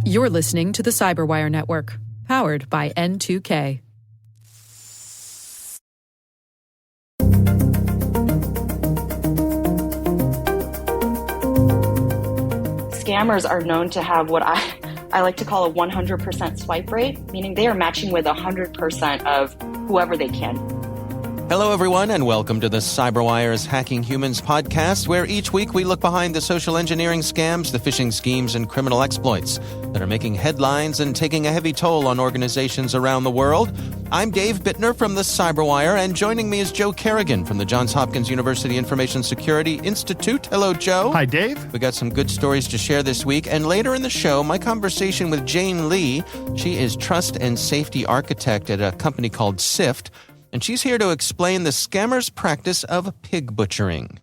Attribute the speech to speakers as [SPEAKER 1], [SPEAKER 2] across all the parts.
[SPEAKER 1] You're listening to the Cyberwire Network, powered by N2K.
[SPEAKER 2] Scammers are known to have what I like to call a 100% swipe rate, meaning they are matching with 100% of whoever they can.
[SPEAKER 3] Hello, everyone, and welcome to the Cyberwire's Hacking Humans podcast, where each week we look behind the social engineering scams, the phishing schemes, and criminal exploits that are making headlines and taking a heavy toll on organizations around the world. I'm Dave Bittner from the Cyberwire, and joining me is Joe Kerrigan from the Johns Hopkins University Information Security Institute. Hello, Joe.
[SPEAKER 4] Hi, Dave.
[SPEAKER 3] We got some good stories to share this week, and later in the show, my conversation with Jane Lee. She is Trust and Safety Architect at a company called Sift, and she's here to explain the scammers' practice of pig butchering.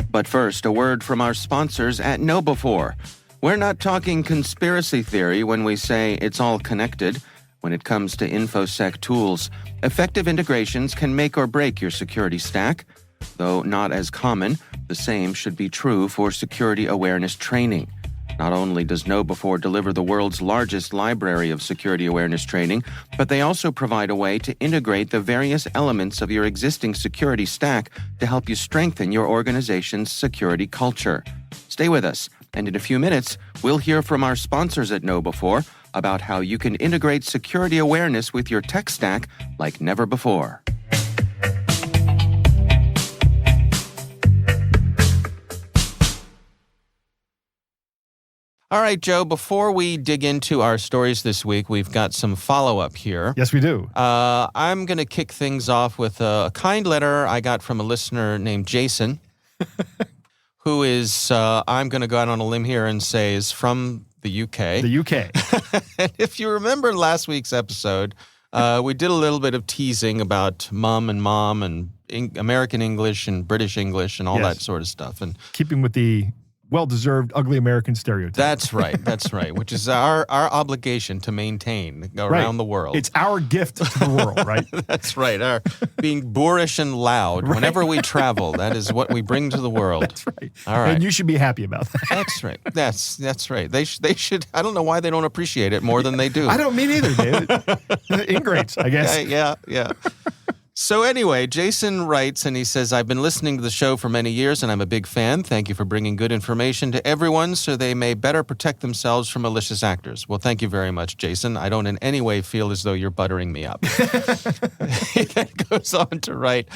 [SPEAKER 3] But first, a word from our sponsors at KnowBe4. We're not talking conspiracy theory when we say it's all connected. When it comes to InfoSec tools, effective integrations can make or break your security stack. Though not as common, the same should be true for security awareness training. Not only does KnowBe4 deliver the world's largest library of security awareness training, but they also provide a way to integrate the various elements of your existing security stack to help you strengthen your organization's security culture. Stay with us, and in a few minutes, we'll hear from our sponsors at KnowBe4 about how you can integrate security awareness with your tech stack like never before. All right, Joe, before we dig into our stories this week, we've got some follow-up here.
[SPEAKER 4] Yes, we do.
[SPEAKER 3] I'm going to kick things off with a kind letter I got from a listener named Jason, who is, I'm going to go out on a limb here and say, is from the UK.
[SPEAKER 4] The UK.
[SPEAKER 3] And if you remember last week's episode, we did a little bit of teasing about mum and mom and American English and British English and all that sort of stuff. And
[SPEAKER 4] keeping with the well-deserved ugly American stereotype.
[SPEAKER 3] That's right, which is our obligation to maintain around the world.
[SPEAKER 4] It's our gift to the world, right?
[SPEAKER 3] That's right, our being boorish and loud whenever we travel. That is what we bring to the world.
[SPEAKER 4] That's right.
[SPEAKER 3] All right.
[SPEAKER 4] And you should be happy about that.
[SPEAKER 3] That's right. That's right. They should, I don't know why they don't appreciate it more than they do.
[SPEAKER 4] I don't mean either, David. Ingrates, I guess.
[SPEAKER 3] Yeah. So anyway, Jason writes, and he says, I've been listening to the show for many years, and I'm a big fan. Thank you for bringing good information to everyone so they may better protect themselves from malicious actors. Well, thank you very much, Jason. I don't in any way feel as though you're buttering me up. He then goes on to write,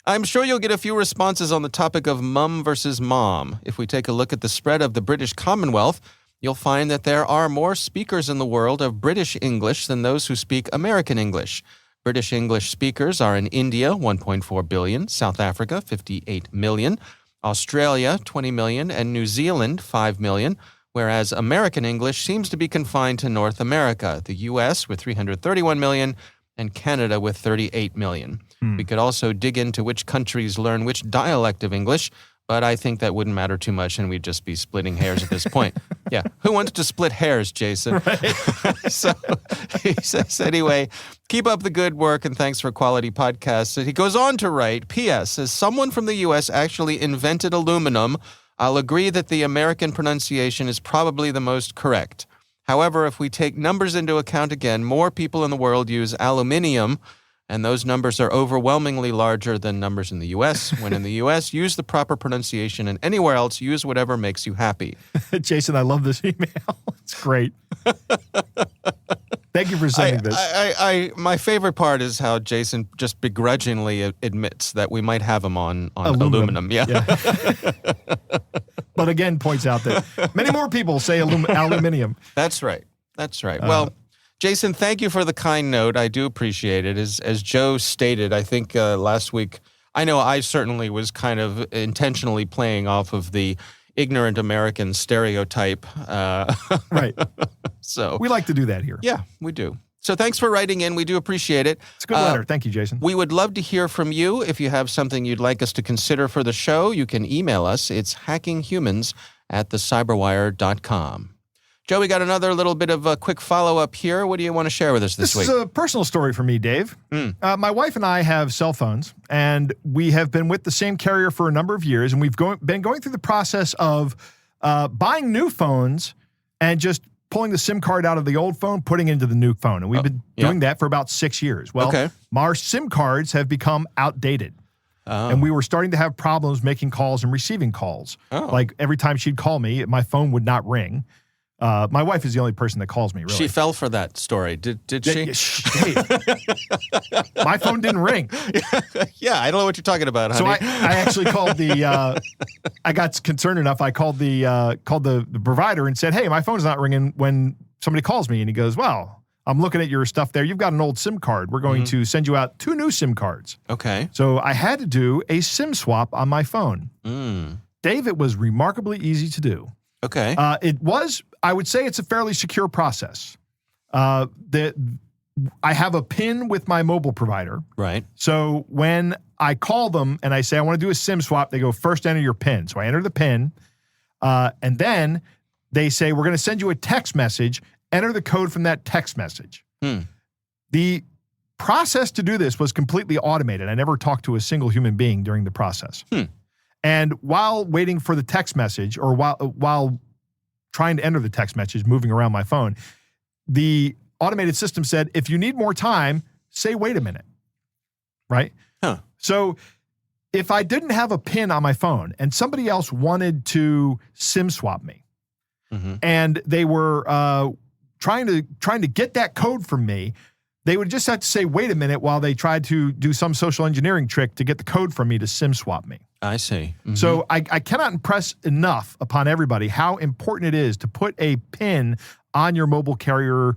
[SPEAKER 3] I'm sure you'll get a few responses on the topic of mum versus mom. If we take a look at the spread of the British Commonwealth, you'll find that there are more speakers in the world of British English than those who speak American English. British English speakers are in India, 1.4 billion, South Africa, 58 million, Australia, 20 million, and New Zealand, 5 million, whereas American English seems to be confined to North America, the U.S. with 331 million, and Canada with 38 million. We could also dig into which countries learn which dialect of English, but I think that wouldn't matter too much, and we'd just be splitting hairs at this point. Yeah, who wants to split hairs, Jason?
[SPEAKER 4] Right.
[SPEAKER 3] So he says, anyway, keep up the good work, and thanks for quality podcasts. And he goes on to write, P.S., as someone from the U.S. actually invented aluminum, I'll agree that the American pronunciation is probably the most correct. However, if we take numbers into account again, more people in the world use aluminium, and those numbers are overwhelmingly larger than numbers in the U.S. When in the U.S., use the proper pronunciation, and anywhere else, use whatever makes you happy.
[SPEAKER 4] Jason, I love this email. It's great. Thank you for sending this.
[SPEAKER 3] My favorite part is how Jason just begrudgingly admits that we might have him on aluminum. Yeah.
[SPEAKER 4] But again, points out that many more people say aluminium.
[SPEAKER 3] That's right. Well, Jason, thank you for the kind note. I do appreciate it. As Joe stated, I think last week, I know I certainly was kind of intentionally playing off of the ignorant American stereotype.
[SPEAKER 4] Right.
[SPEAKER 3] So
[SPEAKER 4] we like to do that here.
[SPEAKER 3] Yeah, we do. So thanks for writing in. We do appreciate it.
[SPEAKER 4] It's a good letter. Thank you, Jason.
[SPEAKER 3] We would love to hear from you. If you have something you'd like us to consider for the show, you can email us. It's hackinghumans@thecyberwire.com. Joe, we got another little bit of a quick follow-up here. What do you want to share with us this week?
[SPEAKER 4] This is a personal story for me, Dave. My wife and I have cell phones, and we have been with the same carrier for a number of years, and we've been going through the process of buying new phones and just pulling the SIM card out of the old phone, putting it into the new phone. And we've been doing that for about 6 years. Well, our SIM cards have become outdated. And we were starting to have problems making calls and receiving calls. Like every time she'd call me, my phone would not ring. My wife is the only person that calls me, really.
[SPEAKER 3] She fell for that story, did she?
[SPEAKER 4] Hey, my phone didn't ring.
[SPEAKER 3] Yeah, I don't know what you're talking about, honey.
[SPEAKER 4] So I actually called I got concerned enough, I called the provider and said, hey, my phone's not ringing when somebody calls me. And he goes, well, I'm looking at your stuff there. You've got an old SIM card. We're going to send you out 2 new SIM cards.
[SPEAKER 3] Okay.
[SPEAKER 4] So I had to do a SIM swap on my phone. Dave, it was remarkably easy to do.
[SPEAKER 3] Okay.
[SPEAKER 4] It was, I would say it's a fairly secure process. I have a PIN with my mobile provider.
[SPEAKER 3] Right.
[SPEAKER 4] So when I call them and I say, I want to do a SIM swap, they go, first enter your PIN. So I enter the PIN, and then they say, we're going to send you a text message. Enter the code from that text message. The process to do this was completely automated. I never talked to a single human being during the process. And while waiting for the text message, or while trying to enter the text message, moving around my phone, the automated system said, if you need more time, say, wait a minute, right? So if I didn't have a PIN on my phone and somebody else wanted to SIM swap me, and they were trying to get that code from me, they would just have to say, wait a minute, while they tried to do some social engineering trick to get the code from me to SIM swap me.
[SPEAKER 3] I see.
[SPEAKER 4] So I cannot impress enough upon everybody how important it is to put a PIN on your mobile carrier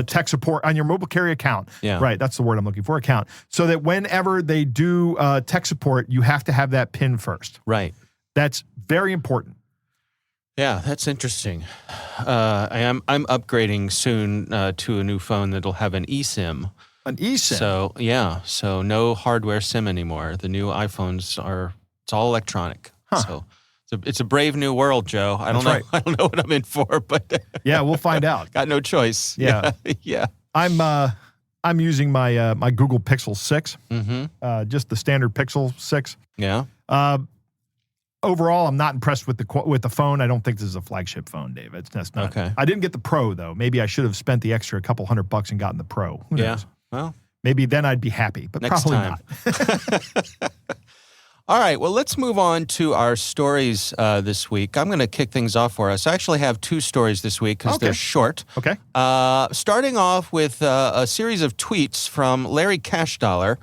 [SPEAKER 4] tech support, on your mobile carrier account.
[SPEAKER 3] Yeah.
[SPEAKER 4] Right, that's the word I'm looking for, account. So that whenever they do tech support, you have to have that PIN first.
[SPEAKER 3] Right.
[SPEAKER 4] That's very important.
[SPEAKER 3] Yeah, that's interesting. I'm upgrading soon to a new phone that'll have an eSIM.
[SPEAKER 4] An eSIM?
[SPEAKER 3] So no hardware SIM anymore. The new iPhones it's all electronic. So it's a brave new world, Joe. I don't know what I'm in for, but
[SPEAKER 4] yeah, we'll find out.
[SPEAKER 3] Got no choice.
[SPEAKER 4] Yeah.
[SPEAKER 3] Yeah.
[SPEAKER 4] I'm using my my Google Pixel 6. Just the standard Pixel 6.
[SPEAKER 3] Yeah.
[SPEAKER 4] Overall, I'm not impressed with the phone. I don't think this is a flagship phone, Dave. It's just not.
[SPEAKER 3] Okay.
[SPEAKER 4] I didn't get the Pro, though. Maybe I should have spent the extra couple $100 and gotten the Pro. Who knows?
[SPEAKER 3] Well,
[SPEAKER 4] maybe then I'd be happy, but
[SPEAKER 3] next
[SPEAKER 4] probably
[SPEAKER 3] time.
[SPEAKER 4] not.
[SPEAKER 3] All right. Well, let's move on to our stories this week. I'm going to kick things off for us. I actually have 2 stories this week because they're short.
[SPEAKER 4] Okay.
[SPEAKER 3] Starting off with a series of tweets from Larry Cashdollar.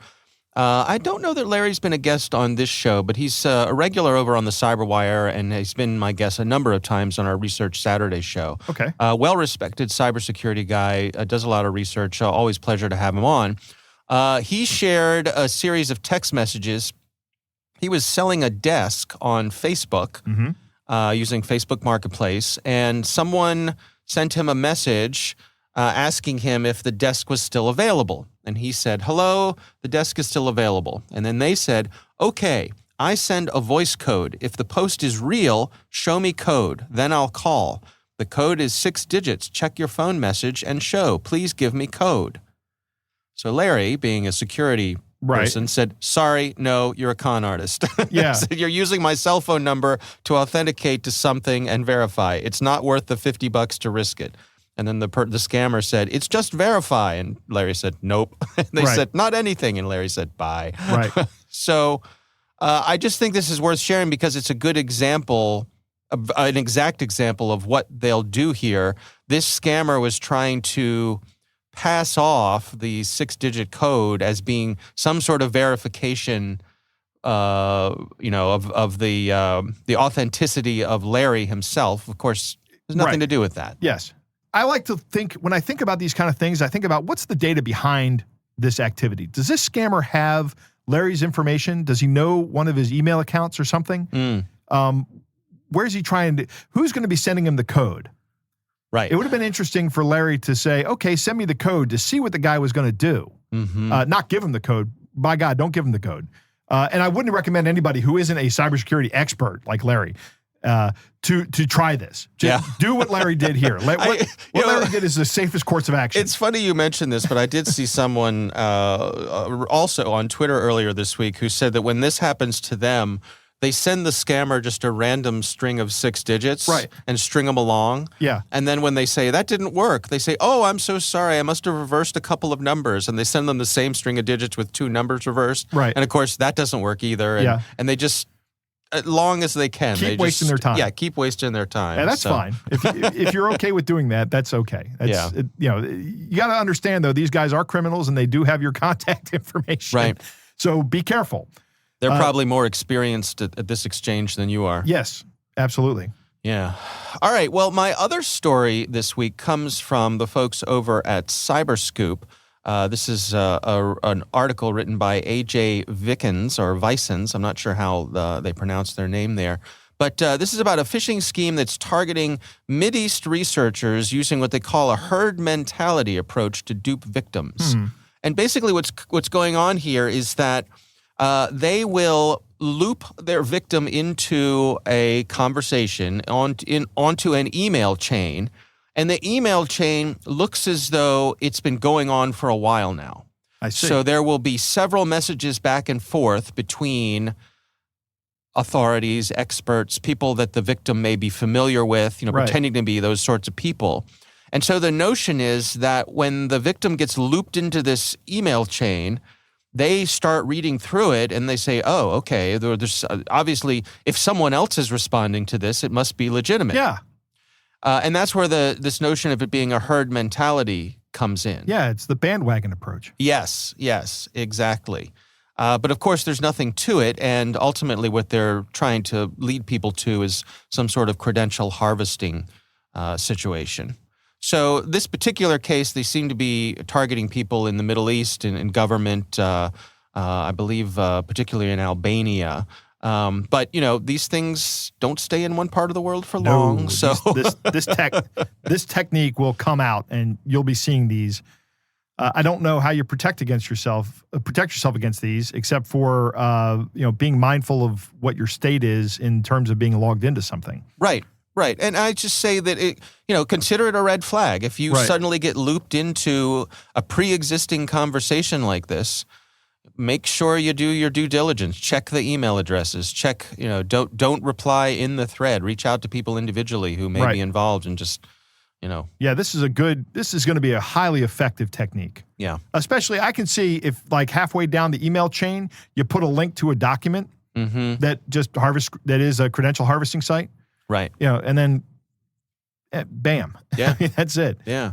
[SPEAKER 3] I don't know that Larry's been a guest on this show, but he's a regular over on the Cyberwire, and he's been my guest a number of times on our Research Saturday show.
[SPEAKER 4] Okay.
[SPEAKER 3] Well-respected cybersecurity guy, does a lot of research. Always pleasure to have him on. He shared a series of text messages. He was selling a desk on Facebook using Facebook Marketplace, and someone sent him a message asking him if the desk was still available. And he said, hello, the desk is still available. And then they said, okay, I send a voice code. If the post is real, show me code. Then I'll call. The code is 6 digits. Check your phone message and show. Please give me code. So Larry, being a security person, said, sorry, no, you're a con artist.
[SPEAKER 4] Yeah.
[SPEAKER 3] Said, you're using my cell phone number to authenticate to something and verify. It's not worth the $50 to risk it. And then the scammer said, it's just verify. And Larry said, nope. And they said, not anything. And Larry said, bye.
[SPEAKER 4] Right.
[SPEAKER 3] So I just think this is worth sharing because it's a good example, an exact example of what they'll do here. This scammer was trying to pass off the 6-digit code as being some sort of verification of the authenticity of Larry himself. Of course, there's nothing to do with that.
[SPEAKER 4] Yes. I like to think, when I think about these kind of things, I think about what's the data behind this activity. Does this scammer have Larry's information? Does he know one of his email accounts or something? Where's he trying to, who's going to be sending him the code?
[SPEAKER 3] Right.
[SPEAKER 4] It would have been interesting for Larry to say, okay, send me the code, to see what the guy was going to do. Not give him the code. By God, don't give him the code. And I wouldn't recommend anybody who isn't a cybersecurity expert like Larry to try this. Just do what Larry did here. What Larry did is the safest course of action.
[SPEAKER 3] It's funny you mentioned this, but I did see someone also on Twitter earlier this week who said that when this happens to them, they send the scammer just a random string of 6 digits and string them along.
[SPEAKER 4] Yeah.
[SPEAKER 3] And then when they say, that didn't work, they say, oh, I'm so sorry. I must have reversed a couple of numbers. And they send them the same string of digits with 2 numbers reversed.
[SPEAKER 4] Right.
[SPEAKER 3] And, of course, that doesn't work either. And, and they just, as long as they can.
[SPEAKER 4] Keep wasting their time.
[SPEAKER 3] Yeah, keep wasting their time.
[SPEAKER 4] Yeah, that's fine. If you're okay with doing that, that's okay. You got to understand, though, these guys are criminals and they do have your contact information.
[SPEAKER 3] Right.
[SPEAKER 4] So be careful.
[SPEAKER 3] They're probably more experienced at this exchange than you are.
[SPEAKER 4] Yes, absolutely.
[SPEAKER 3] Yeah. All right. Well, my other story this week comes from the folks over at Cyberscoop. This is an article written by A.J. Vicens, or Vicens. I'm not sure how they pronounce their name there. But this is about a phishing scheme that's targeting Mideast researchers using what they call a herd mentality approach to dupe victims. And basically what's going on here is that they will loop their victim into a conversation onto an email chain, and the email chain looks as though it's been going on for a while now.
[SPEAKER 4] I see.
[SPEAKER 3] So there will be several messages back and forth between authorities, experts, people that the victim may be familiar with, pretending to be those sorts of people. And so the notion is that when the victim gets looped into this email chain, they start reading through it and they say, oh, okay, there's obviously, if someone else is responding to this, it must be legitimate.
[SPEAKER 4] Yeah.
[SPEAKER 3] And that's where this notion of it being a herd mentality comes in.
[SPEAKER 4] Yeah, it's the bandwagon approach.
[SPEAKER 3] Yes, exactly. But of course, there's nothing to it. And ultimately, what they're trying to lead people to is some sort of credential harvesting situation. So this particular case, they seem to be targeting people in the Middle East and in government, I believe particularly in Albania. But, these things don't stay in one part of the world for long. So
[SPEAKER 4] this technique will come out and you'll be seeing these. I don't know how you protect yourself against these, except for, being mindful of what your state is in terms of being logged into something.
[SPEAKER 3] Right. And I just say that, consider it a red flag. If you suddenly get looped into a pre-existing conversation like this, make sure you do your due diligence. Check the email addresses. Check, don't reply in the thread. Reach out to people individually who may be involved and just,
[SPEAKER 4] Yeah, this is going to be a highly effective technique.
[SPEAKER 3] Yeah.
[SPEAKER 4] Especially, I can see if like halfway down the email chain, you put a link to a document that that is a credential harvesting site.
[SPEAKER 3] Right.
[SPEAKER 4] And then bam.
[SPEAKER 3] Yeah.
[SPEAKER 4] That's it.
[SPEAKER 3] Yeah.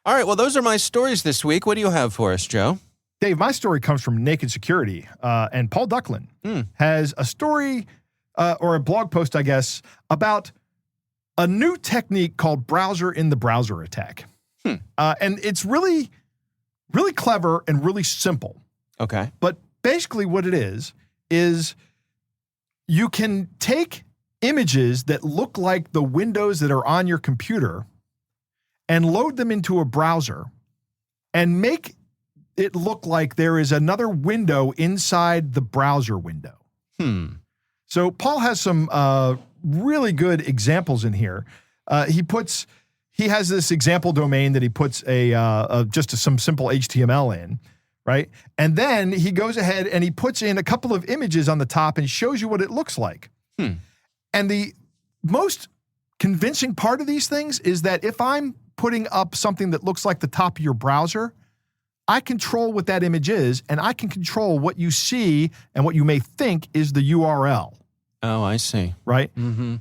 [SPEAKER 3] All right. Well, those are my stories this week. What do you have for us, Joe?
[SPEAKER 4] Dave, my story comes from Naked Security. And Paul Ducklin has a story or a blog post, I guess, about a new technique called browser in the browser attack. And it's really, really clever and really simple.
[SPEAKER 3] Okay.
[SPEAKER 4] But basically what it is you can take images that look like the windows that are on your computer and load them into a browser and make it look like there is another window inside the browser window. So Paul has some really good examples in here. He has this example domain that he puts just some simple HTML in, right? And then he goes ahead and he puts in a couple of images on the top and shows you what it looks like. And the most convincing part of these things is that if I'm putting up something that looks like the top of your browser, I control what that image is, and I can control what you see and what you may think is the URL.
[SPEAKER 3] Oh, I see.
[SPEAKER 4] Right? Mm-hmm.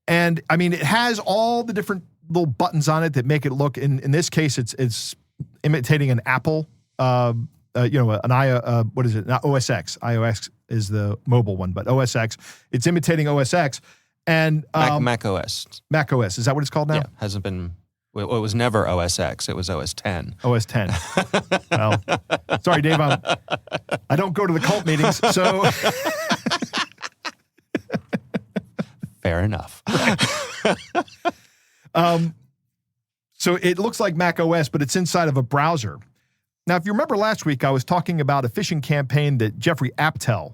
[SPEAKER 4] And, I mean, it has all the different little buttons on it that make it look, in this case, it's imitating an Apple, what is it? Not OS X. iOS is the mobile one, but OS X. It's imitating OS X. And
[SPEAKER 3] Mac OS.
[SPEAKER 4] Mac OS. Is that what it's called now?
[SPEAKER 3] Yeah, hasn't been. Well, it was never OS X. It was OS 10.
[SPEAKER 4] OS 10. Well, sorry, Dave. I don't go to the cult meetings, so.
[SPEAKER 3] Fair enough.
[SPEAKER 4] So it looks like Mac OS, but it's inside of a browser. Now, if you remember last week, I was talking about a phishing campaign that Jeffrey Aptel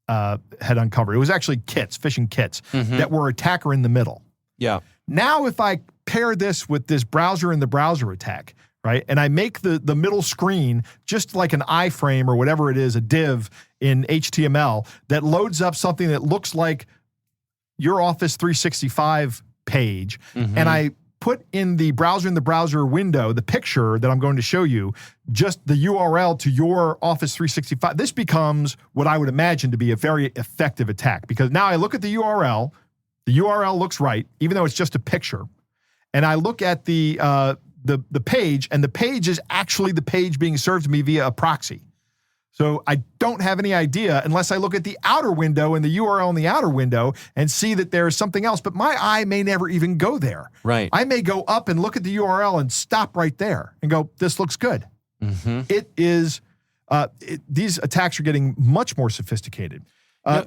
[SPEAKER 4] had uncovered. It was actually kits, phishing kits that were attacker in the middle.
[SPEAKER 3] Yeah.
[SPEAKER 4] Now, if I pair this with this browser in the browser attack, right, and I make the middle screen just like an iframe or whatever it is, a div in HTML that loads up something that looks like your Office 365 page, and I put in the browser window, the picture that I'm going to show you, just the URL to your Office 365, this becomes what I would imagine to be a very effective attack, because now I look at the URL looks right, even though it's just a picture, and I look at the page, and the page is actually the page being served to me via a proxy. So I don't have any idea unless I look at the outer window and the URL in the outer window and see that there's something else, but my eye may never even go there.
[SPEAKER 3] Right.
[SPEAKER 4] I may go up and look at the URL and stop right there and go, this looks good. It is, these attacks are getting much more sophisticated.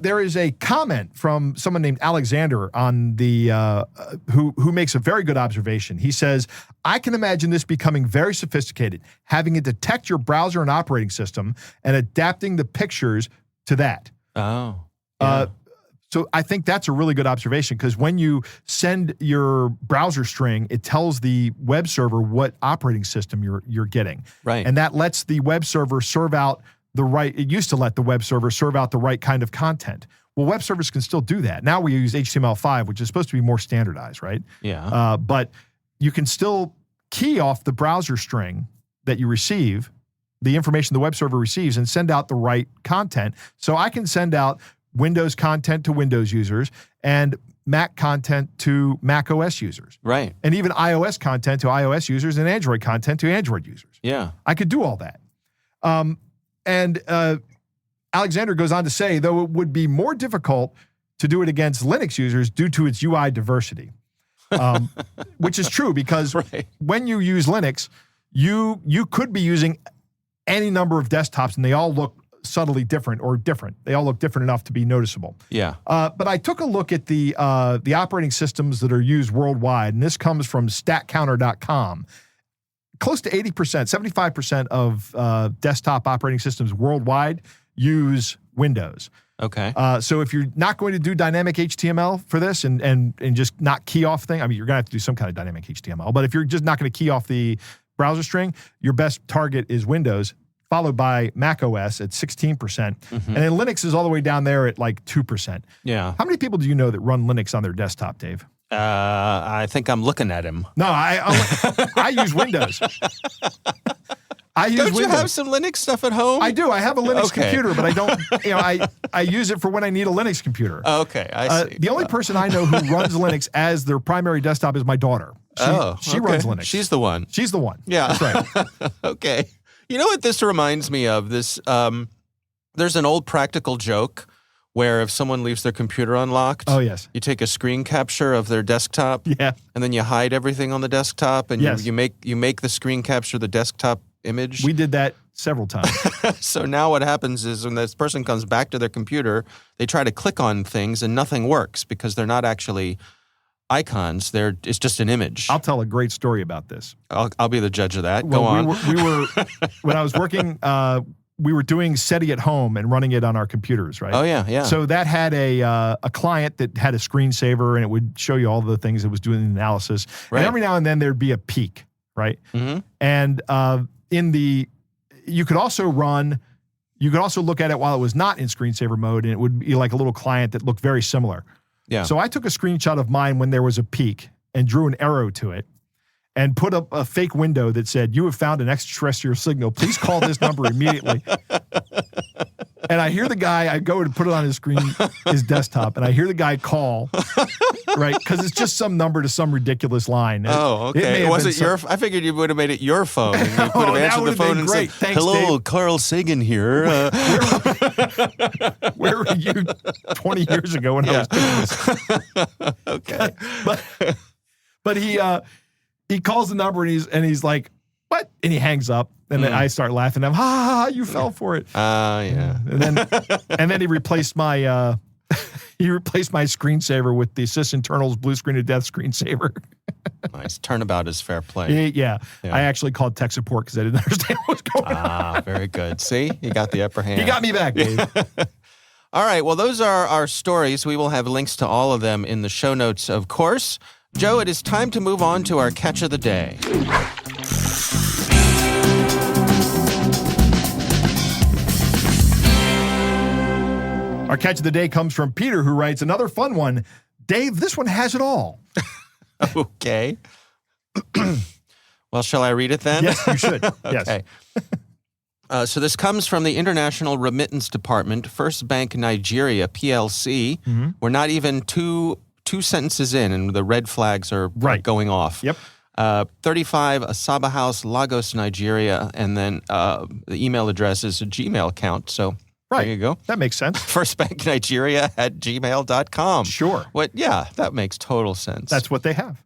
[SPEAKER 4] There is a comment from someone named Alexander on the who makes a very good observation. He says, I can imagine this becoming very sophisticated, having it detect your browser and operating system and adapting the pictures to that.
[SPEAKER 3] Oh. Yeah.
[SPEAKER 4] So I think that's a really good observation, because when you send your browser string, it tells the web server what operating system you're getting.
[SPEAKER 3] Right.
[SPEAKER 4] And that lets the web server serve out it used to let the web server serve out the right kind of content. Well, web servers can still do that. Now we use HTML5, which is supposed to be more standardized, right?
[SPEAKER 3] Yeah.
[SPEAKER 4] But you can still key off the browser string that you receive, the information the web server receives, and send out the right content. So I can send out Windows content to Windows users and Mac content to Mac OS users.
[SPEAKER 3] Right.
[SPEAKER 4] And even iOS content to iOS users and Android content to Android users.
[SPEAKER 3] Yeah.
[SPEAKER 4] I could do all that. And Alexander goes on to say, though it would be more difficult to do it against Linux users due to its UI diversity, which is true, because when you use Linux, you could be using any number of desktops and they all look subtly different or different. They all look different enough to be noticeable.
[SPEAKER 3] Yeah.
[SPEAKER 4] But I took a look at the operating systems that are used worldwide, and this comes from statcounter.com. Close to 80%, 75% of desktop operating systems worldwide use Windows.
[SPEAKER 3] Okay.
[SPEAKER 4] So if you're not going to do dynamic HTML for this and just not key off thing, I mean, you're going to have to do some kind of dynamic HTML, but if you're just not going to key off the browser string, your best target is Windows, followed by Mac OS at 16%. And then Linux is all the way down there at like 2%.
[SPEAKER 3] Yeah.
[SPEAKER 4] How many people do you know that run Linux on their desktop, Dave?
[SPEAKER 3] I think I'm looking at him.
[SPEAKER 4] No, I use Windows.
[SPEAKER 3] Don't you have some Linux stuff at home?
[SPEAKER 4] I do. I have a Linux computer, but I don't, I use it for when I need a Linux computer.
[SPEAKER 3] Okay, I see.
[SPEAKER 4] The only person I know who runs Linux as their primary desktop is my daughter. She runs Linux.
[SPEAKER 3] She's the one.
[SPEAKER 4] She's the one.
[SPEAKER 3] Yeah.
[SPEAKER 4] That's right.
[SPEAKER 3] Okay. You know what this reminds me of? This, there's an old practical joke where if someone leaves their computer unlocked, you take a screen capture of their desktop, and then you hide everything on the desktop, and you make the screen capture the desktop image.
[SPEAKER 4] We did that several times.
[SPEAKER 3] So now what happens is when this person comes back to their computer, they try to click on things and nothing works because they're not actually icons. It's just an image.
[SPEAKER 4] I'll tell a great story about this.
[SPEAKER 3] I'll be the judge of that.
[SPEAKER 4] Well,
[SPEAKER 3] Go on.
[SPEAKER 4] We were when I was working. We were doing SETI at home and running it on our computers, right?
[SPEAKER 3] Oh, yeah.
[SPEAKER 4] So that had a client that had a screensaver, and it would show you all the things it was doing the analysis.
[SPEAKER 3] Right.
[SPEAKER 4] And every now and then there'd be a peak, right? And you could also look at it while it was not in screensaver mode, and it would be like a little client that looked very similar.
[SPEAKER 3] Yeah.
[SPEAKER 4] So I took a screenshot of mine when there was a peak and drew an arrow to it and put up a fake window that said, "You have found an extraterrestrial signal. Please call this number immediately." And I hear the guy, I go to put it on his screen, his desktop, and I hear the guy call, right? Because it's just some number to some ridiculous line.
[SPEAKER 3] Oh, okay. Was it your? I figured you would have made it your phone. And you would have answered the phone and said,
[SPEAKER 4] Thanks,
[SPEAKER 3] "Hello,
[SPEAKER 4] Dave.
[SPEAKER 3] Carl Sagan here."
[SPEAKER 4] Where were you 20 years ago when I was doing this?
[SPEAKER 3] Okay.
[SPEAKER 4] But he calls the number and he's like, "What?" And he hangs up. And then I start laughing. I'm, you fell for it.
[SPEAKER 3] Yeah.
[SPEAKER 4] And then he replaced my screensaver with the Sysinternals blue screen of death screensaver.
[SPEAKER 3] Nice. Turnabout is fair play.
[SPEAKER 4] Yeah. I actually called tech support because I didn't understand what was going on.
[SPEAKER 3] Very good. See? You got the upper hand.
[SPEAKER 4] He got me back, Dave.
[SPEAKER 3] All right, well, those are our stories. We will have links to all of them in the show notes, of course. Joe, it is time to move on to our catch of the day.
[SPEAKER 4] Our catch of the day comes from Peter, who writes another fun one. Dave, this one has it all.
[SPEAKER 3] Okay. Well, shall I read it then?
[SPEAKER 4] Yes, you should. Yes.
[SPEAKER 3] Okay. So this comes from the International Remittance Department, First Bank Nigeria, PLC.
[SPEAKER 4] Mm-hmm.
[SPEAKER 3] We're not even two sentences in, and the red flags are going off.
[SPEAKER 4] Yep.
[SPEAKER 3] 35 Asaba House, Lagos, Nigeria, and then the email address is a Gmail account. So there you go.
[SPEAKER 4] That makes sense.
[SPEAKER 3] firstbanknigeria@gmail.com.
[SPEAKER 4] Sure.
[SPEAKER 3] Yeah, that makes total sense.
[SPEAKER 4] That's what they have.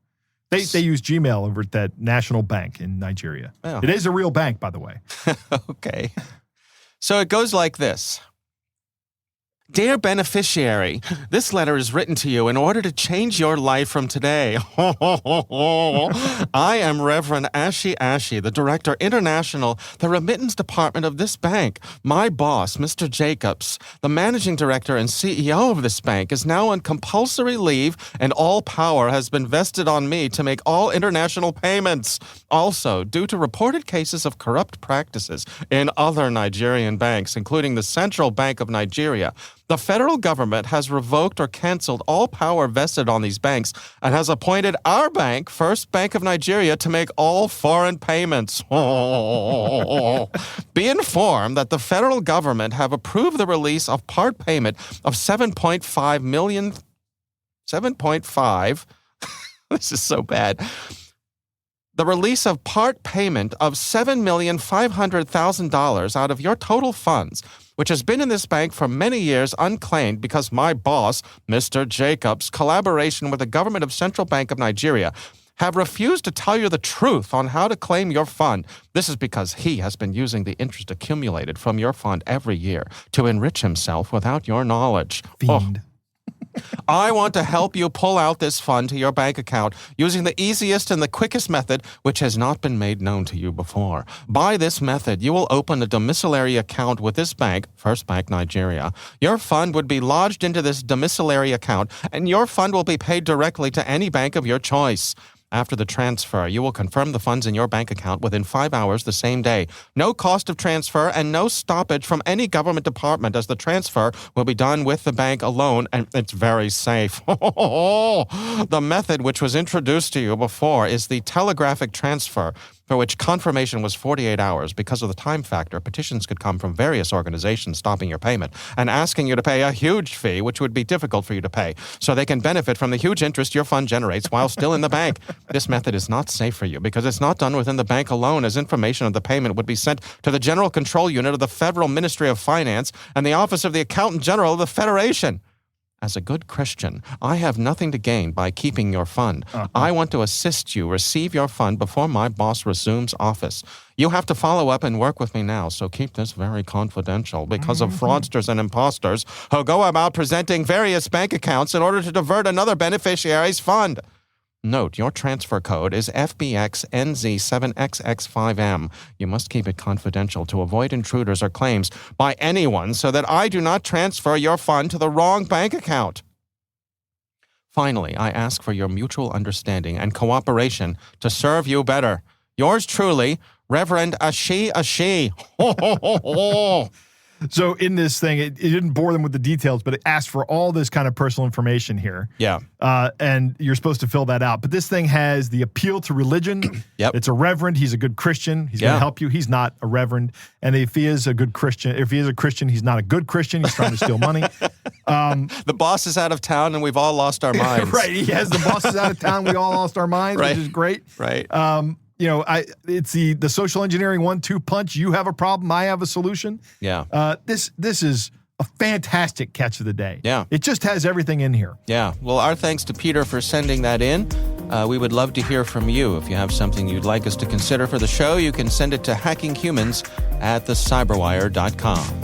[SPEAKER 4] They use Gmail over at that national bank in Nigeria.
[SPEAKER 3] Oh.
[SPEAKER 4] It is a real bank, by the way.
[SPEAKER 3] Okay. So it goes like this. Dear beneficiary, this letter is written to you in order to change your life from today. I am Reverend Ashi, the Director International, the Remittance Department of this bank. My boss, Mr. Jacobs, the Managing Director and CEO of this bank, is now on compulsory leave, and all power has been vested on me to make all international payments. Also, due to reported cases of corrupt practices in other Nigerian banks, including the Central Bank of Nigeria, the federal government has revoked or canceled all power vested on these banks and has appointed our bank, First Bank of Nigeria, to make all foreign payments. Be informed that the federal government have approved the release of part payment of 7.5 million. 7.5. This is so bad. The release of part payment of $7,500,000 out of your total funds, which has been in this bank for many years unclaimed because my boss, Mr. Jacobs' collaboration with the government of Central Bank of Nigeria, have refused to tell you the truth on how to claim your fund. This is because he has been using the interest accumulated from your fund every year to enrich himself without your knowledge.
[SPEAKER 4] Fiend.
[SPEAKER 3] I want to help you pull out this fund to your bank account using the easiest and the quickest method, which has not been made known to you before. By this method, you will open a domiciliary account with this bank, First Bank Nigeria. Your fund would be lodged into this domiciliary account, and your fund will be paid directly to any bank of your choice. After the transfer, you will confirm the funds in your bank account within 5 hours the same day. No cost of transfer and no stoppage from any government department, as the transfer will be done with the bank alone, and it's very safe. The method which was introduced to you before is the telegraphic transfer, for which confirmation was 48 hours. Because of the time factor, petitions could come from various organizations stopping your payment and asking you to pay a huge fee, which would be difficult for you to pay, so they can benefit from the huge interest your fund generates while still in the bank. This method is not safe for you because it's not done within the bank alone, as information of the payment would be sent to the General Control Unit of the Federal Ministry of Finance and the Office of the Accountant General of the Federation. As a good Christian, I have nothing to gain by keeping your fund. I want to assist you receive your fund before my boss resumes office. You have to follow up and work with me now, so keep this very confidential because of fraudsters and imposters who go about presenting various bank accounts in order to divert another beneficiary's fund. Note, your transfer code is FBXNZ7XX5M. You must keep it confidential to avoid intruders or claims by anyone so that I do not transfer your fund to the wrong bank account. Finally, I ask for your mutual understanding and cooperation to serve you better. Yours truly, Reverend Ashi.
[SPEAKER 4] So in this thing, it didn't bore them with the details, but it asked for all this kind of personal information here.
[SPEAKER 3] Yeah.
[SPEAKER 4] And you're supposed to fill that out. But this thing has the appeal to religion.
[SPEAKER 3] Yep.
[SPEAKER 4] It's a reverend. He's a good Christian. He's going to help you. He's not a reverend. And if he is a good Christian, he's not a good Christian. He's trying to steal money.
[SPEAKER 3] The boss is out of town and we've all lost our minds.
[SPEAKER 4] Right. He has the boss is out of town. We all lost our minds,
[SPEAKER 3] right.
[SPEAKER 4] Which is great.
[SPEAKER 3] Right.
[SPEAKER 4] It's the social engineering 1-2 punch. You have a problem, I have a solution.
[SPEAKER 3] Yeah.
[SPEAKER 4] This is a fantastic catch of the day.
[SPEAKER 3] Yeah.
[SPEAKER 4] It just has everything in here.
[SPEAKER 3] Yeah. Well, our thanks to Peter for sending that in. We would love to hear from you. If you have something you'd like us to consider for the show, you can send it to hackinghumans@thecyberwire.com.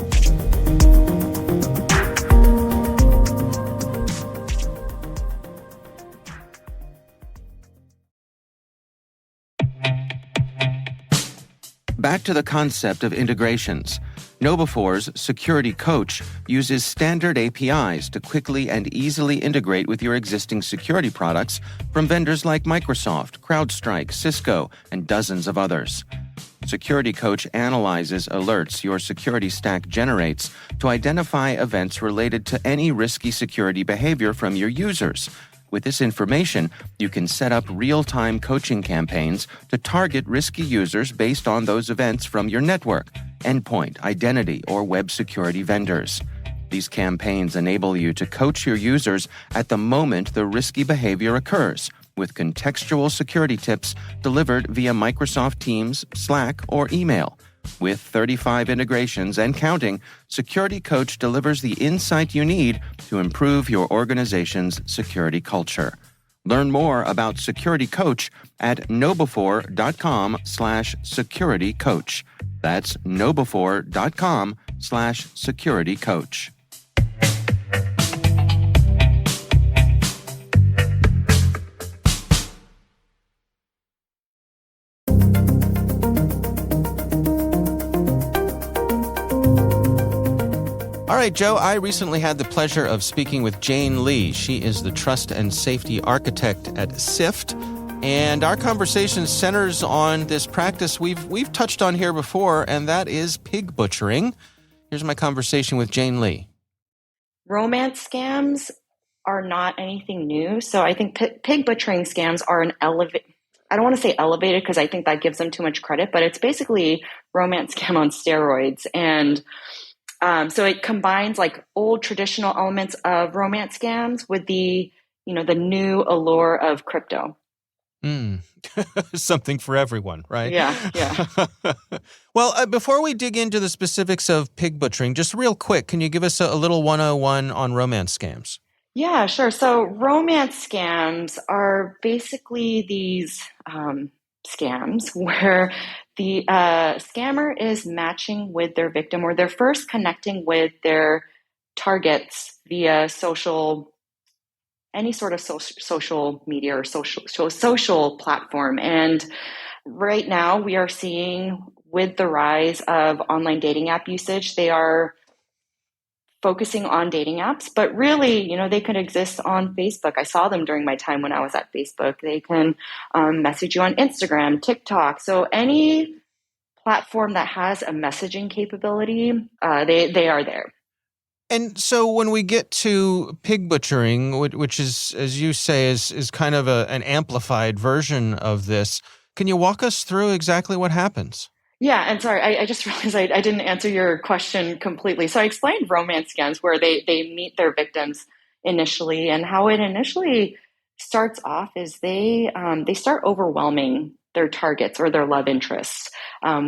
[SPEAKER 3] Back to the concept of integrations. KnowBe4's Security Coach uses standard APIs to quickly and easily integrate with your existing security products from vendors like Microsoft, CrowdStrike, Cisco, and dozens of others. Security Coach analyzes alerts your security stack generates to identify events related to any risky security behavior from your users. With this information, you can set up real-time coaching campaigns to target risky users based on those events from your network, endpoint, identity, or web security vendors. These campaigns enable you to coach your users at the moment the risky behavior occurs, with contextual security tips delivered via Microsoft Teams, Slack, or email. With 35 integrations and counting, Security Coach delivers the insight you need to improve your organization's security culture. Learn more about Security Coach at knowbe4.com/securitycoach. That's knowbe4.com/securitycoach. All right, Joe, I recently had the pleasure of speaking with Jane Lee. She is the Trust and Safety Architect at SIFT, and our conversation centers on this practice we've touched on here before, and that is pig butchering. Here's my conversation with Jane Lee.
[SPEAKER 2] Romance scams are not anything new. So I think pig butchering scams are I don't want to say elevated because I think that gives them too much credit, but it's basically romance scam on steroids. And so it combines like old traditional elements of romance scams with the new allure of crypto.
[SPEAKER 3] Something for everyone, right?
[SPEAKER 2] Yeah.
[SPEAKER 3] Well, before we dig into the specifics of pig butchering, just real quick, can you give us a little 101 on romance scams?
[SPEAKER 2] Yeah, sure. So romance scams are basically these scams where the scammer is matching with their victim, or they're first connecting with their targets via any sort of social media or social platform. And right now we are seeing, with the rise of online dating app usage, they are focusing on dating apps, but really, they could exist on Facebook. I saw them during my time when I was at Facebook. They can message you on Instagram, TikTok. So any platform that has a messaging capability, they are there.
[SPEAKER 3] And so when we get to pig butchering, which is, as you say, is kind of an amplified version of this, can you walk us through exactly what happens?
[SPEAKER 2] Yeah, and sorry, I just realized I didn't answer your question completely. So I explained romance scams where they meet their victims initially, and how it initially starts off is they start overwhelming their targets or their love interests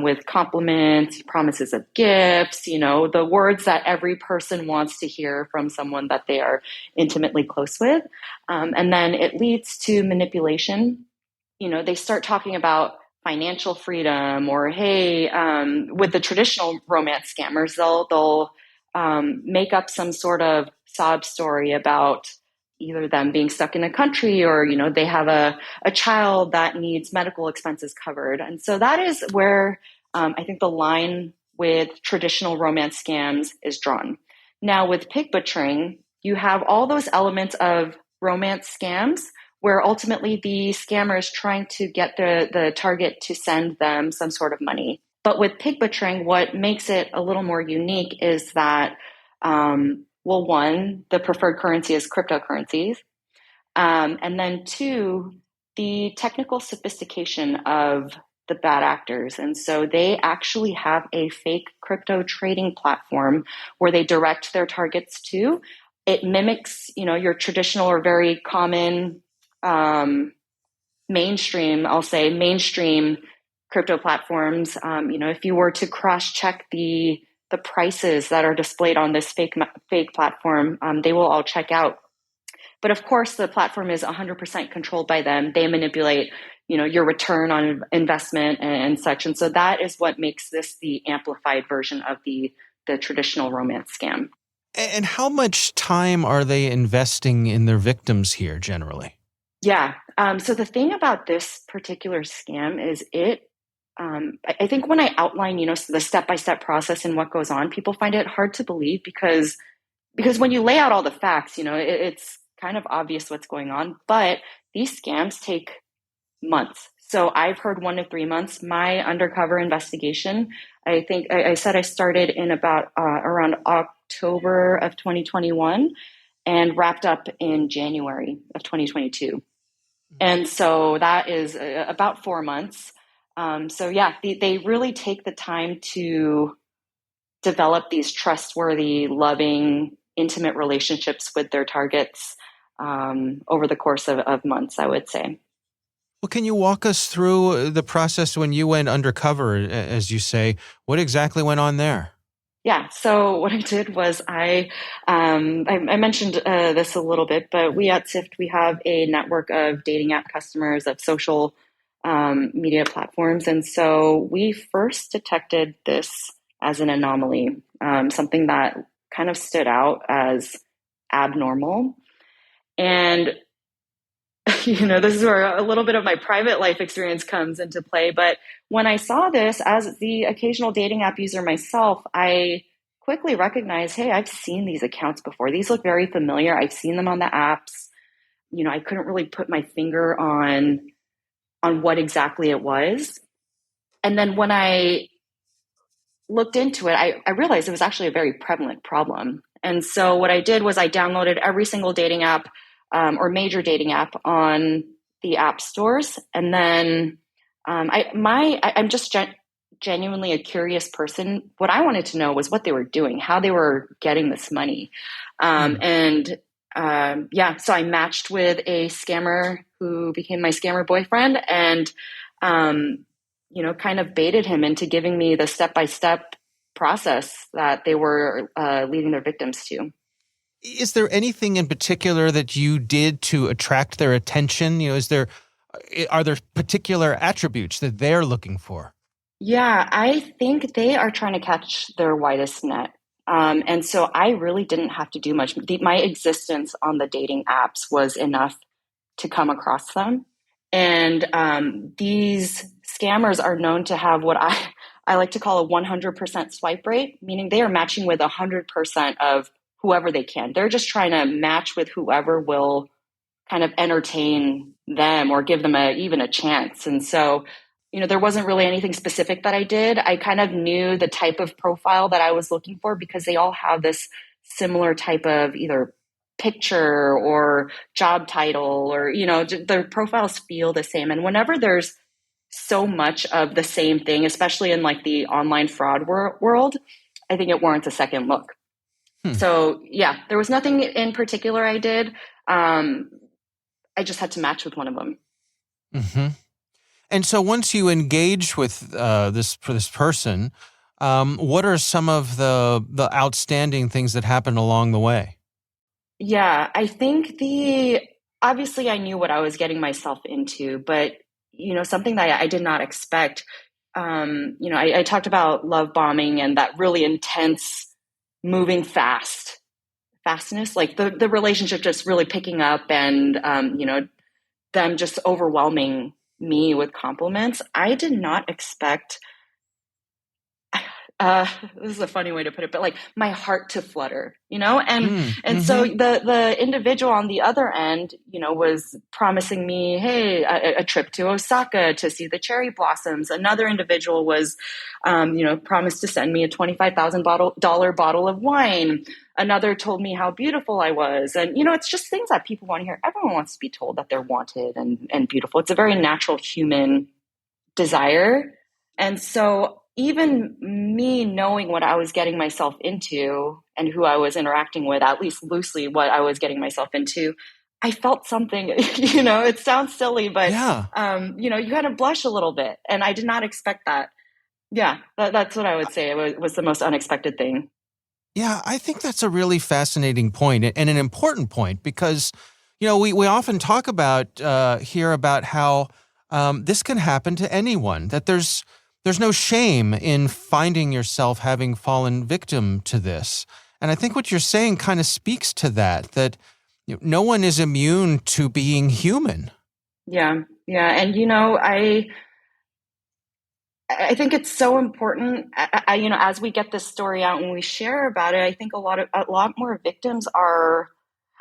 [SPEAKER 2] with compliments, promises of gifts, the words that every person wants to hear from someone that they are intimately close with. And then it leads to manipulation. They start talking about financial freedom, or hey, with the traditional romance scammers, they'll make up some sort of sob story about either them being stuck in a country, or they have a child that needs medical expenses covered. And so that is where I think the line with traditional romance scams is drawn. Now with pig butchering, you have all those elements of romance scams where ultimately the scammer is trying to get the target to send them some sort of money. But with pig butchering, what makes it a little more unique is that, one, the preferred currency is cryptocurrencies. And then two, the technical sophistication of the bad actors. And so they actually have a fake crypto trading platform where they direct their targets to. It mimics, your traditional or very common mainstream crypto platforms. If you were to cross-check the prices that are displayed on this fake platform, they will all check out. But of course, the platform is 100% controlled by them. They manipulate, your return on investment and such. And so that is what makes this the amplified version of the traditional romance scam.
[SPEAKER 3] And how much time are they investing in their victims here generally?
[SPEAKER 2] Yeah. So the thing about this particular scam is it I think when I outline, the step-by-step process and what goes on, people find it hard to believe because when you lay out all the facts, it's kind of obvious what's going on. But these scams take months. So I've heard 1 to 3 months. My undercover investigation, I think I said I started in about around October of 2021 and wrapped up in January of 2022. And so that is about 4 months. So yeah, they really take the time to develop these trustworthy, loving, intimate relationships with their targets over the course of months, I would say.
[SPEAKER 3] Well, can you walk us through the process when you went undercover, as you say? What exactly went on there?
[SPEAKER 2] Yeah. So what I did was I mentioned this a little bit, but we at Sift, we have a network of dating app customers of social media platforms. And so we first detected this as an anomaly, something that kind of stood out as abnormal. And this is where a little bit of my private life experience comes into play. But when I saw this as the occasional dating app user myself, I quickly recognized, hey, I've seen these accounts before. These look very familiar. I've seen them on the apps. I couldn't really put my finger on what exactly it was. And then when I looked into it, I realized it was actually a very prevalent problem. And so what I did was I downloaded every single dating app or major dating app on the app stores. And then I'm just genuinely a curious person. What I wanted to know was what they were doing, how they were getting this money. So I matched with a scammer who became my scammer boyfriend and, kind of baited him into giving me the step-by-step process that they were leading their victims to.
[SPEAKER 3] Is there anything in particular that you did to attract their attention? Are there particular attributes that they're looking for?
[SPEAKER 2] Yeah, I think they are trying to catch their widest net. And so I really didn't have to do much. My existence on the dating apps was enough to come across them. And these scammers are known to have what I like to call a 100% swipe rate, meaning they are matching with 100% of whoever they can. They're just trying to match with whoever will kind of entertain them or give them even a chance. And so, there wasn't really anything specific that I did. I kind of knew the type of profile that I was looking for because they all have this similar type of either picture or job title or, their profiles feel the same. And whenever there's so much of the same thing, especially in like the online fraud world, I think it warrants a second look. So yeah, there was nothing in particular I did. I just had to match with one of them.
[SPEAKER 3] Mm-hmm. And so once you engage with this person, what are some of the outstanding things that happen along the way?
[SPEAKER 2] Yeah, I think obviously I knew what I was getting myself into, but something that I did not expect. I talked about love bombing and that really intense moving fastness, like the relationship just really picking up and, them just overwhelming me with compliments. I did not expect, this is a funny way to put it, but like my heart to flutter, and so the individual on the other end, was promising me, hey, a trip to Osaka to see the cherry blossoms. Another individual was, promised to send me a $25,000 bottle of wine. Another told me how beautiful I was. And, it's just things that people want to hear. Everyone wants to be told that they're wanted and beautiful. It's a very natural human desire. And so even me knowing what I was getting myself into and who I was interacting with, at least loosely what I was getting myself into, I felt something, it sounds silly, but,
[SPEAKER 3] yeah.
[SPEAKER 2] you kind of blush a little bit. And I did not expect that. Yeah, that's what I would say. It was the most unexpected thing.
[SPEAKER 3] Yeah, I think that's a really fascinating point and an important point because, we often talk about here about how this can happen to anyone, that there's no shame in finding yourself having fallen victim to this. And I think what you're saying kind of speaks to that no one is immune to being human.
[SPEAKER 2] Yeah. And, I think it's so important. As we get this story out and we share about it, I think a lot more victims are.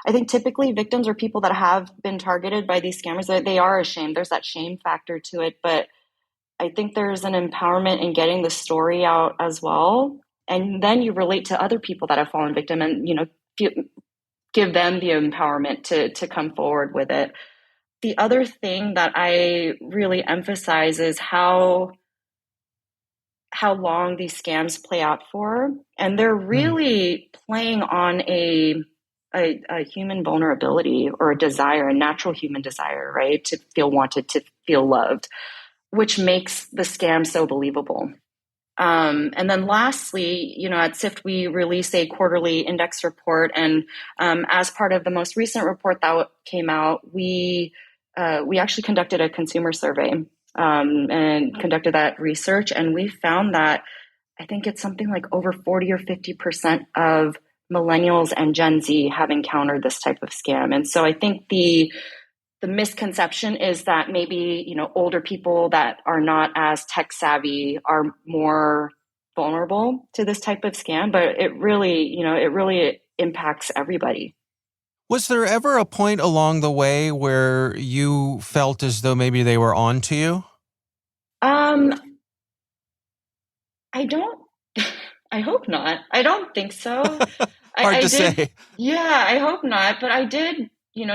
[SPEAKER 2] I think typically victims are people that have been targeted by these scammers. They are ashamed. There's that shame factor to it, but I think there's an empowerment in getting the story out as well. And then you relate to other people that have fallen victim, and give them the empowerment to come forward with it. The other thing that I really emphasize is how long these scams play out for, and they're really playing on a human vulnerability or a desire, a natural human desire, right? To feel wanted, to feel loved, which makes the scam so believable. And then lastly, at SIFT, we release a quarterly index report. And as part of the most recent report that came out, we actually conducted a consumer survey and conducted that research. And we found that I think it's something like over 40 or 50% of millennials and Gen Z have encountered this type of scam. And so I think the misconception is that maybe, older people that are not as tech savvy are more vulnerable to this type of scam, but it really impacts everybody.
[SPEAKER 3] Was there ever a point along the way where you felt as though maybe they were on to you?
[SPEAKER 2] I hope not. I don't think so.
[SPEAKER 3] Hard to say.
[SPEAKER 2] Yeah, I hope not. But I did,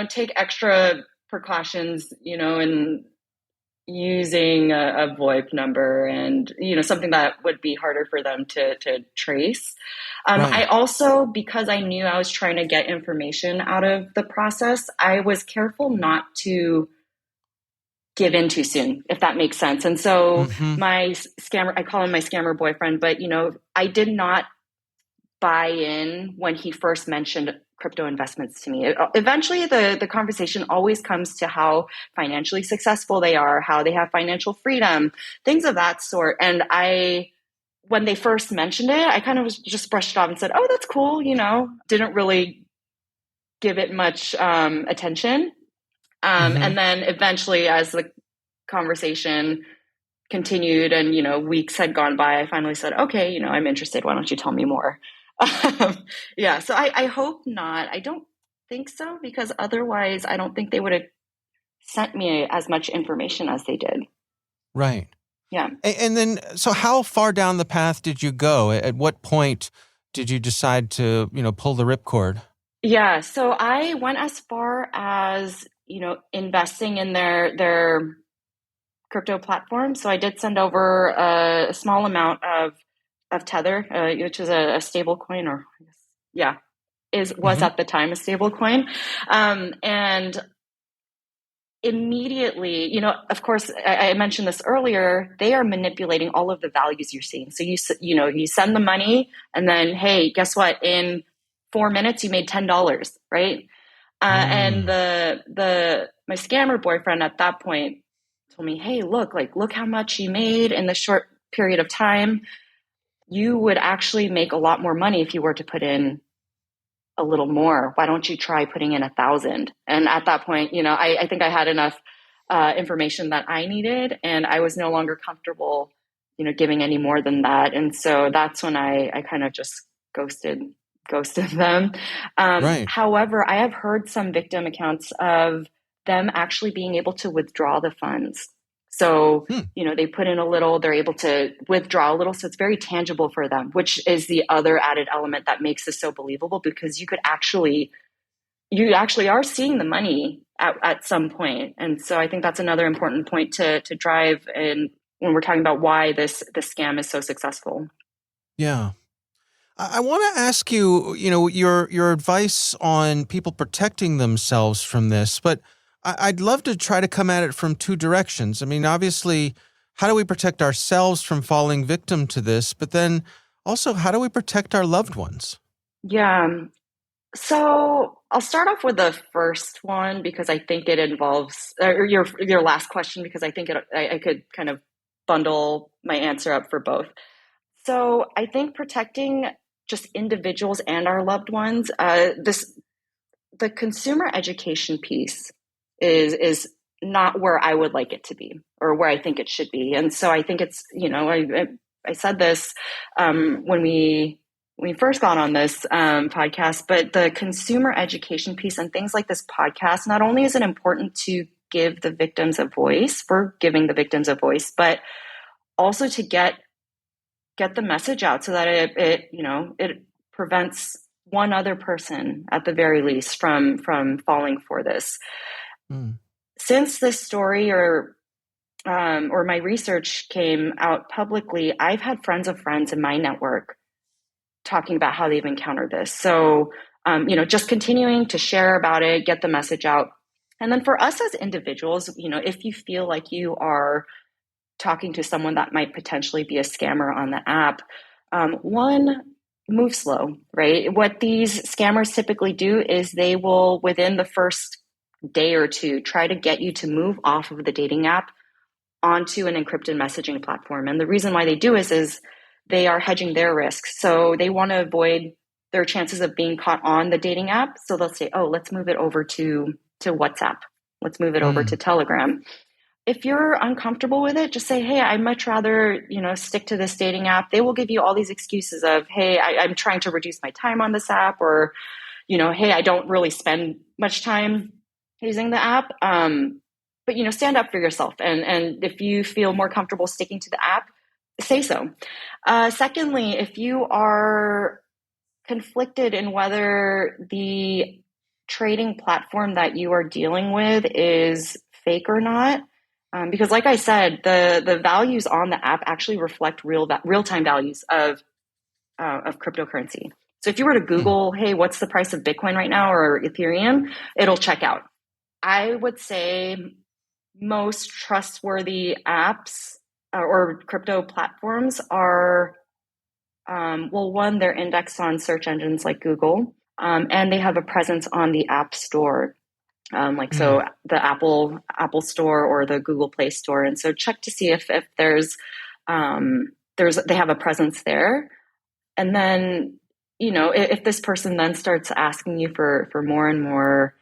[SPEAKER 2] take extra precautions, in using a VoIP number and, something that would be harder for them to trace.
[SPEAKER 3] Right.
[SPEAKER 2] I also, because I knew I was trying to get information out of the process, I was careful not to give in too soon, if that makes sense. And so my scammer, I call him my scammer boyfriend, but I did not buy in when he first mentioned crypto investments to me. Eventually the conversation always comes to how financially successful they are, how they have financial freedom, things of that sort. And when they first mentioned it, I kind of just brushed it off and said, oh, that's cool. Didn't really give it much attention. And then eventually, as the conversation continued and, weeks had gone by, I finally said, okay, I'm interested. Why don't you tell me more? Yeah. So I hope not. I don't think so, because otherwise I don't think they would have sent me as much information as they did.
[SPEAKER 3] Right.
[SPEAKER 2] Yeah.
[SPEAKER 3] And then, so how far down the path did you go? At what point did you decide to, pull the ripcord?
[SPEAKER 2] Yeah. So I went as far as, investing in their crypto platform. So I did send over a small amount of Tether, which is a stable coin, or was at the time a stable coin. And immediately, of course, I mentioned this earlier, they are manipulating all of the values you're seeing. So you send the money and then, hey, guess what? In 4 minutes, you made $10, right? And my scammer boyfriend at that point told me, hey, look how much you made in the short period of time. You would actually make a lot more money if you were to put in a little more. Why don't you try putting in 1,000? And at that point, I think I had enough information that I needed, and I was no longer comfortable, giving any more than that. And so that's when I kind of just ghosted them.
[SPEAKER 3] Right.
[SPEAKER 2] However, I have heard some victim accounts of them actually being able to withdraw the funds. So, they put in a little, they're able to withdraw a little. So it's very tangible for them, which is the other added element that makes this so believable, because you actually are seeing the money at some point. And so I think that's another important point to drive in when we're talking about why this scam is so successful.
[SPEAKER 3] Yeah. I want to ask you, your advice on people protecting themselves from this, but I'd love to try to come at it from two directions. I mean, obviously, how do we protect ourselves from falling victim to this? But then also, how do we protect our loved ones?
[SPEAKER 2] Yeah. So I'll start off with the first one, because I think it involves, or your last question, because I think I could kind of bundle my answer up for both. So I think protecting just individuals and our loved ones, the consumer education piece is not where I would like it to be or where I think it should be. And so I think it's, I said this when we first got on this podcast, but the consumer education piece and things like this podcast, not only is it important to give the victims a voice, for giving the victims a voice, but also to get the message out so that it prevents one other person at the very least from falling for this. Since this story or my research came out publicly, I've had friends of friends in my network talking about how they've encountered this. So, just continuing to share about it, get the message out. And then for us as individuals, if you feel like you are talking to someone that might potentially be a scammer on the app, one, move slow, right? What these scammers typically do is they will, within the first day or two, try to get you to move off of the dating app onto an encrypted messaging platform. And the reason why they do is they are hedging their risks. So they want to avoid their chances of being caught on the dating app. So they'll say, oh, let's move it over to WhatsApp. Let's move it over to Telegram. If you're uncomfortable with it, just say, hey, I'd much rather, stick to this dating app. They will give you all these excuses of, hey, I'm trying to reduce my time on this app, or, hey, I don't really spend much time using the app. But, stand up for yourself. And if you feel more comfortable sticking to the app, say so. Secondly, if you are conflicted in whether the trading platform that you are dealing with is fake or not, because like I said, the values on the app actually reflect real-time values of cryptocurrency. So if you were to Google, hey, what's the price of Bitcoin right now or Ethereum, it'll check out. I would say most trustworthy apps or crypto platforms are, one, they're indexed on search engines like Google, and they have a presence on the App Store. So the Apple Store or the Google Play Store. And so check to see if there's they have a presence there. And then, if this person then starts asking you for more and more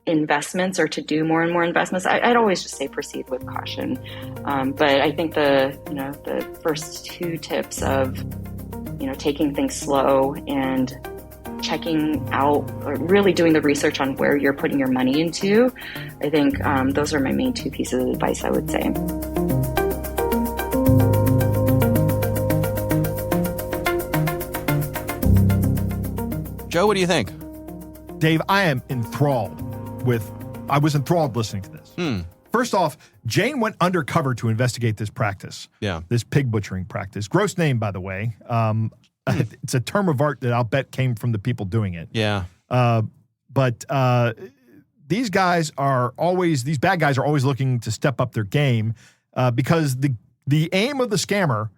[SPEAKER 2] investments or to do more and more investments, I'd always just say proceed with caution. But I think the first two tips of, taking things slow and checking out or really doing the research on where you're putting your money into, I think those are my main two pieces of advice, I would say.
[SPEAKER 3] Joe, what do you think?
[SPEAKER 4] Dave, I am enthralled I was enthralled listening to this. First off, Jane went undercover to investigate this practice. Yeah. This pig butchering practice. Gross name, by the way. It's a term of art that I'll bet came from the people doing it. Yeah. But these bad guys are always looking to step up their game because the aim of the scammer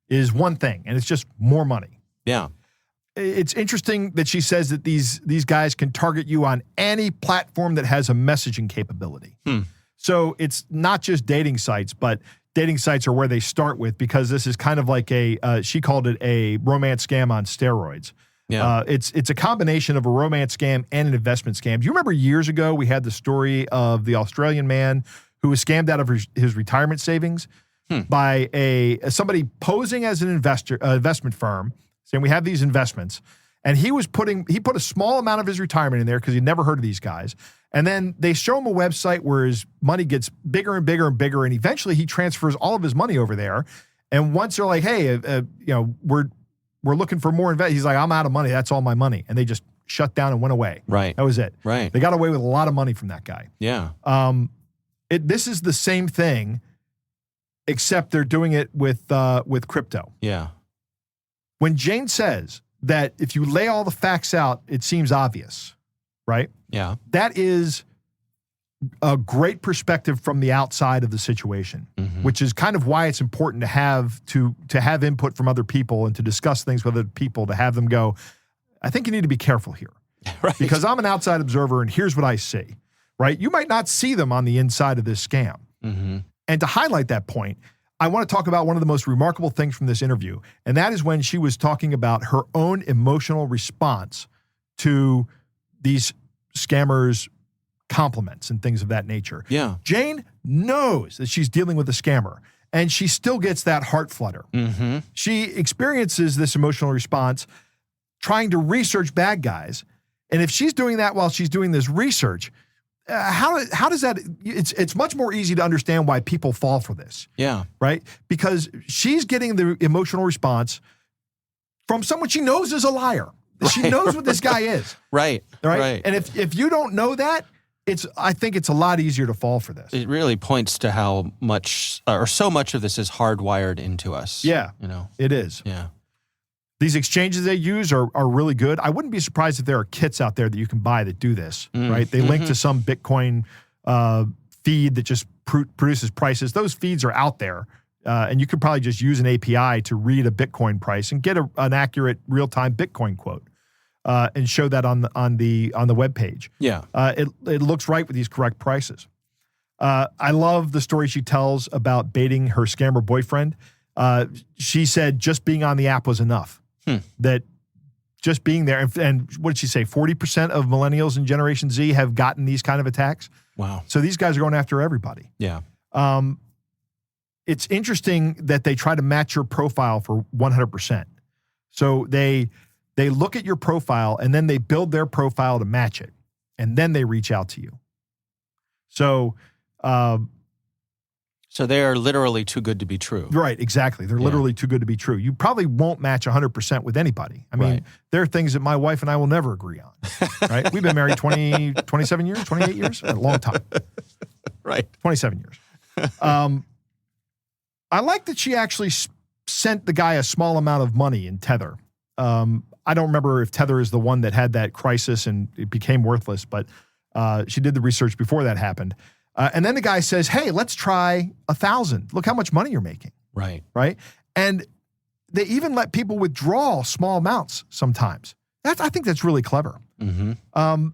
[SPEAKER 4] is one thing, and it's just more money. Yeah. It's interesting that she says that these guys can target you on any platform that has a messaging capability. So it's not just dating sites, but dating sites are where they start with, because this is kind of like she called it a romance scam on steroids. Yeah. It's a combination of a romance scam and an investment scam. Do you remember years ago we had the story of the Australian man who was scammed out of his retirement savings by somebody posing as an investment firm, saying we have these investments, and he put a small amount of his retirement in there because he'd never heard of these guys. And then they show him a website where his money gets bigger and bigger and bigger, and eventually he transfers all of his money over there. And once they're like, hey, we're looking for more investment, he's like, I'm out of money. That's all my money. And they just shut down and went away. Right. That was it. Right. They got away with a lot of money from that guy. Yeah. This is the same thing, except they're doing it with crypto. Yeah. When Jane says that if you lay all the facts out, it seems obvious, right? Yeah. That is a great perspective from the outside of the situation, which is kind of why it's important to have input from other people and to discuss things with other people, to have them go, I think you need to be careful here. Right. Because I'm an outside observer and here's what I see, right? You might not see them on the inside of this scam. And to highlight that point, I want to talk about one of the most remarkable things from this interview, and that is when she was talking about her own emotional response to these scammers compliments and things of that nature.
[SPEAKER 3] Yeah.
[SPEAKER 4] Jane knows that she's dealing with a scammer, and she still gets that heart flutter.
[SPEAKER 3] Mm-hmm.
[SPEAKER 4] She experiences this emotional response trying to research bad guys. And if she's doing that while she's doing this research, how does that, it's much more easy to understand why people fall for this.
[SPEAKER 3] Yeah.
[SPEAKER 4] Right? Because she's getting the emotional response from someone she knows is a liar. She knows what this guy is.
[SPEAKER 3] Right.
[SPEAKER 4] And if you don't know that, I think it's a lot easier to fall for this.
[SPEAKER 3] It really points to how much, or so much of this is hardwired into us.
[SPEAKER 4] Yeah. It is.
[SPEAKER 3] Yeah.
[SPEAKER 4] These exchanges they use are really good. I wouldn't be surprised if there are kits out there that you can buy that do this, right? They link to some Bitcoin feed that just produces prices. Those feeds are out there, and you could probably just use an API to read a Bitcoin price and get an accurate real-time Bitcoin quote and show that on the web page.
[SPEAKER 3] Yeah.
[SPEAKER 4] It looks right with these correct prices. I love the story she tells about baiting her scammer boyfriend. She said just being on the app was enough. That just being there, and what did she say? 40% of millennials and Generation Z have gotten these kind of attacks.
[SPEAKER 3] Wow.
[SPEAKER 4] So these guys are going after everybody.
[SPEAKER 3] Yeah.
[SPEAKER 4] It's interesting that they try to match your profile for 100%. So they look at your profile and then they build their profile to match it. And then they reach out to you. So
[SPEAKER 3] they are literally too good to be true.
[SPEAKER 4] Right, exactly. They're literally too good to be true. You probably won't match 100% with anybody. I mean, there are things that my wife and I will never agree on, right? We've been married 27 years, 28 years, a long time.
[SPEAKER 3] Right.
[SPEAKER 4] 27 years. I like that she actually sent the guy a small amount of money in Tether. I don't remember if Tether is the one that had that crisis and it became worthless, but she did the research before that happened. And then the guy says, hey, let's try 1,000. Look how much money you're making.
[SPEAKER 3] Right.
[SPEAKER 4] Right. And they even let people withdraw small amounts sometimes. I think that's really clever.
[SPEAKER 3] Mm-hmm.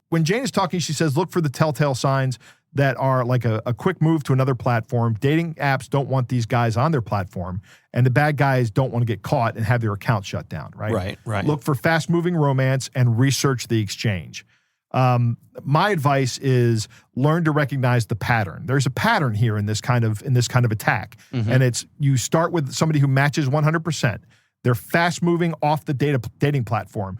[SPEAKER 4] When Jane is talking, she says, look for the telltale signs that are like a quick move to another platform. Dating apps don't want these guys on their platform, and the bad guys don't want to get caught and have their account shut down, right?
[SPEAKER 3] Right.
[SPEAKER 4] Look for fast-moving romance and research the exchange. My advice is learn to recognize the pattern. There's a pattern here in this kind of attack, and it's you start with somebody who matches 100%. They're fast-moving off the dating platform.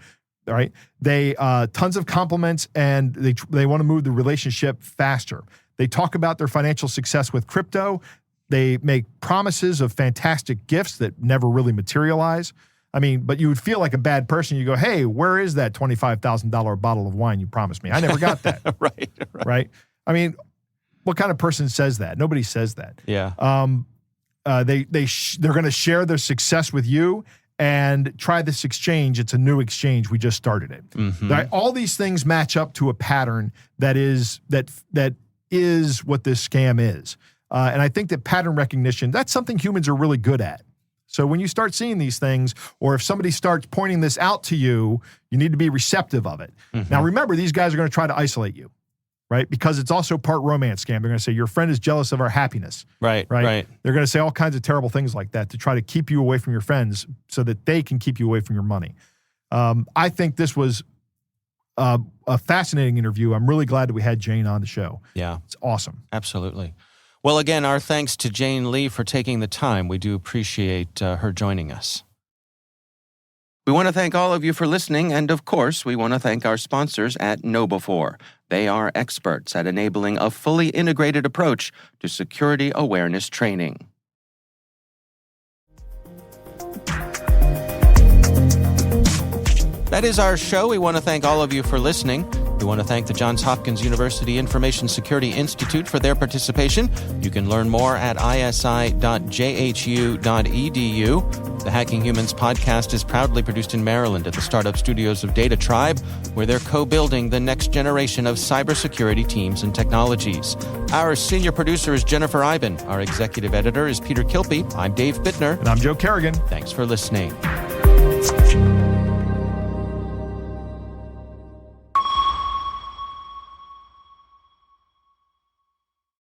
[SPEAKER 4] All right. They tons of compliments, and they want to move the relationship faster. They talk about their financial success with crypto. They make promises of fantastic gifts that never really materialize. I mean, but you would feel like a bad person. You go, hey, where is that $25,000 bottle of wine you promised me? I never got that. Right. I mean, what kind of person says that? Nobody says that.
[SPEAKER 3] Yeah.
[SPEAKER 4] They're going to share their success with you. And try this exchange. It's a new exchange. We just started it.
[SPEAKER 3] Mm-hmm.
[SPEAKER 4] Right? All these things match up to a pattern that is what this scam is. And I think that pattern recognition, that's something humans are really good at. So when you start seeing these things, or if somebody starts pointing this out to you, you need to be receptive of it.
[SPEAKER 3] Mm-hmm.
[SPEAKER 4] Now, remember, these guys are going to try to isolate you, right? Because it's also part romance scam. They're going to say, your friend is jealous of our happiness.
[SPEAKER 3] Right.
[SPEAKER 4] They're going to say all kinds of terrible things like that to try to keep you away from your friends so that they can keep you away from your money. I think this was a fascinating interview. I'm really glad that we had Jane on the show.
[SPEAKER 3] Yeah.
[SPEAKER 4] It's awesome.
[SPEAKER 3] Absolutely. Well, again, our thanks to Jane Lee for taking the time. We do appreciate her joining us. We want to thank all of you for listening, and of course, we want to thank our sponsors at KnowBe4. They are experts at enabling a fully integrated approach to security awareness training. That is our show. We want to thank all of you for listening. We want to thank the Johns Hopkins University Information Security Institute for their participation. You can learn more at isi.jhu.edu. The Hacking Humans podcast is proudly produced in Maryland at the startup studios of Data Tribe, where they're co-building the next generation of cybersecurity teams and technologies. Our senior producer is Jennifer Iben. Our executive editor is Peter Kilpie. I'm Dave Bittner.
[SPEAKER 4] And I'm Joe Kerrigan.
[SPEAKER 3] Thanks for listening.